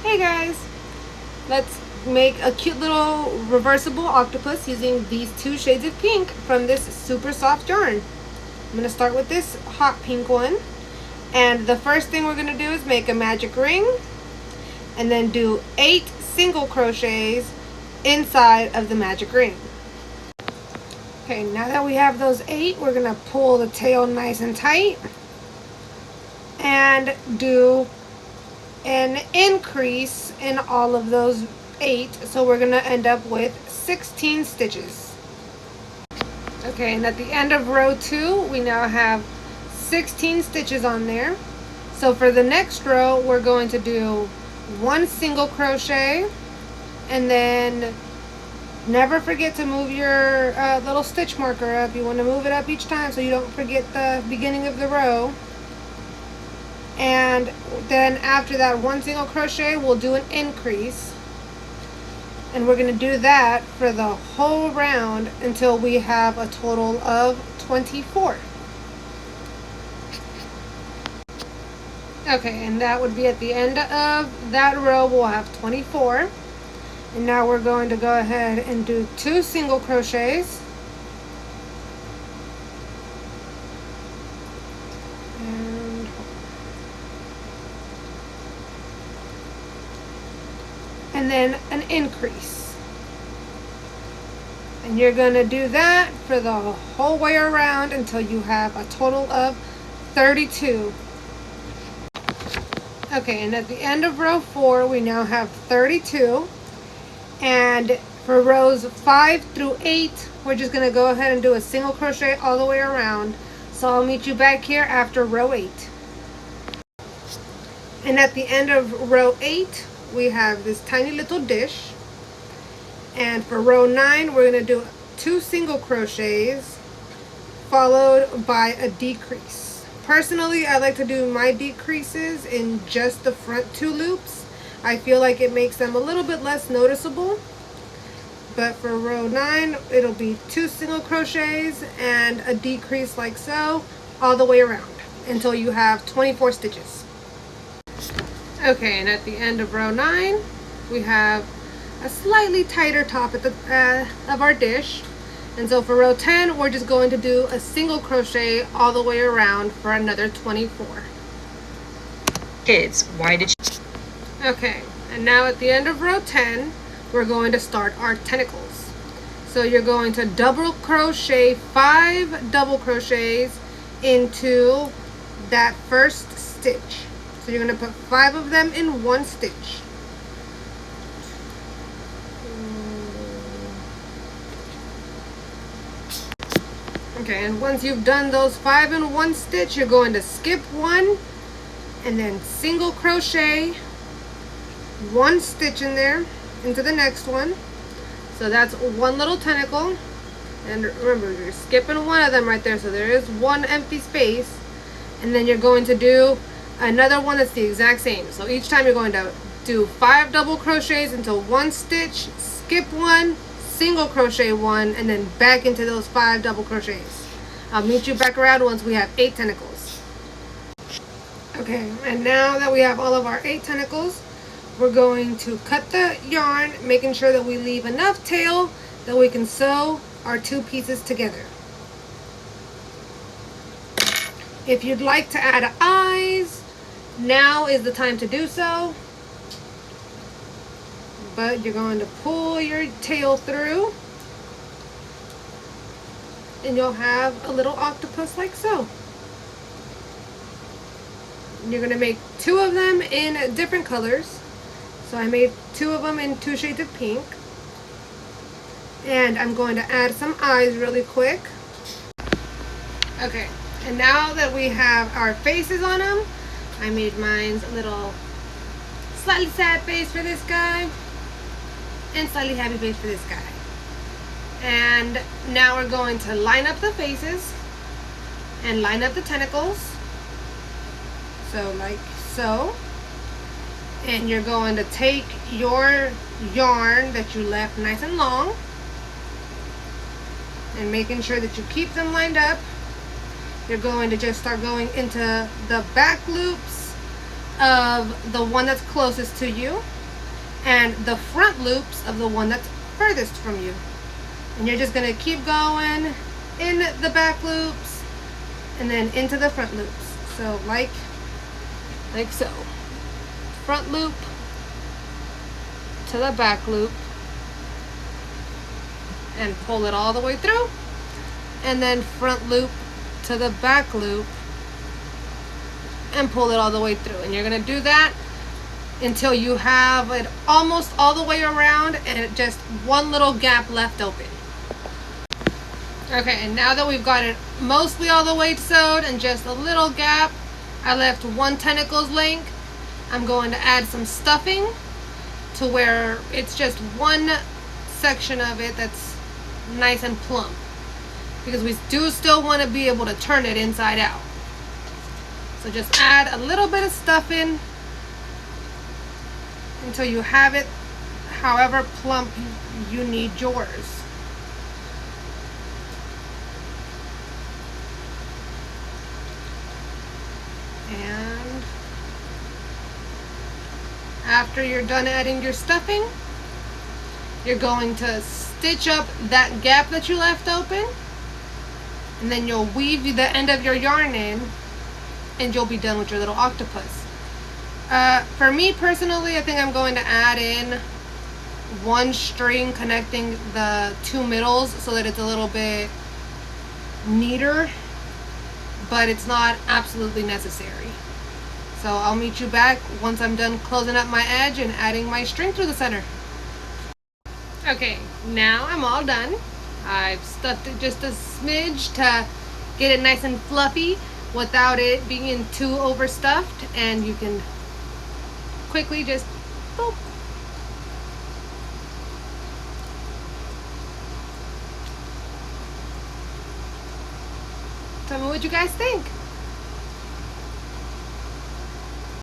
Hey guys, let's make a cute little reversible octopus using these two shades of pink from this super soft yarn. I'm going to start with this hot pink one, and the first thing we're going to do is make a magic ring and then do 8 single crochets inside of the magic ring. Okay, now that we have those 8, we're going to pull the tail nice and tight and do an increase in all of those 8, so we're gonna end up with 16 stitches. Okay, and at the end of row 2 we now have 16 stitches on there. So for the next row we're going to do 1 single crochet, and then never forget to move your little stitch marker up. You want to move it up each time so you don't forget the beginning of the row. And then after that 1 single crochet we'll do an increase, and we're going to do that for the whole round until we have a total of 24. Okay, and that would be at the end of that row. We'll have 24, and now we're going to go ahead and do 2 single crochets, and then an increase, and you're going to do that for the whole way around until you have a total of 32. Okay, and at the end of row 4 we now have 32, and for rows 5 through 8 we're just going to go ahead and do a single crochet all the way around. So I'll meet you back here after row 8. And at the end of row 8 we have this tiny little dish, and for row 9 we're going to do 2 single crochets followed by a decrease. Personally, I like to do my decreases in just the front 2 loops. I feel like it makes them a little bit less noticeable. But for row 9 it'll be 2 single crochets and a decrease like so all the way around until you have 24 stitches. Okay, and at the end of row 9 we have a slightly tighter top at the of our dish, and so for row 10 we're just going to do a single crochet all the way around for another 24. Kids, why did you... Okay, and now at the end of row 10 we're going to start our tentacles. So you're going to double crochet 5 double crochets into that first stitch. So you're going to put 5 of them in one stitch. Okay, and once you've done those 5 in one stitch, you're going to skip 1 and then single crochet 1 stitch in there into the next one. So that's 1 little tentacle, and remember you're skipping 1 of them right there, so there is 1 empty space, and then you're going to do another one that's the exact same. So each time you're going to do 5 double crochets into 1 stitch, skip 1, single crochet 1, and then back into those 5 double crochets. I'll meet you back around once we have 8 tentacles. Okay, and now that we have all of our 8 tentacles, we're going to cut the yarn, making sure that we leave enough tail that we can sew our 2 pieces together. If you'd like to add eyes, now is the time to do so. But you're going to pull your tail through, and you'll have a little octopus like so. And you're going to make 2 of them in different colors. So I made 2 of them in 2 shades of pink. And I'm going to add some eyes really quick. Okay, and now that we have our faces on them, I made mine's a little slightly sad face for this guy and slightly happy face for this guy. And now we're going to line up the faces and line up the tentacles. So like so. And you're going to take your yarn that you left nice and long and making sure that you keep them lined up. You're going to just start going into the back loops of the one that's closest to you and the front loops of the one that's furthest from you. And you're just going to keep going in the back loops and then into the front loops. So like so. Front loop to the back loop and pull it all the way through, and then front loop to the back loop and pull it all the way through. And you're going to do that until you have it almost all the way around and just one little gap left open. Okay, and now that we've got it mostly all the way sewed and just a little gap, I left 1 tentacle's length. I'm going to add some stuffing to where it's just one section of it that's nice and plump, because we do still want to be able to turn it inside out. So just add a little bit of stuffing until you have it however plump you need yours. And after you're done adding your stuffing, you're going to stitch up that gap that you left open, and then you'll weave the end of your yarn in, and you'll be done with your little octopus. For me personally, I think I'm going to add in 1 string connecting the 2 middles so that it's a little bit neater, but it's not absolutely necessary. So I'll meet you back once I'm done closing up my edge and adding my string through the center. Okay, now I'm all done. I've stuffed it just a smidge to get it nice and fluffy without it being too overstuffed, and you can quickly just boop. Tell me what you guys think.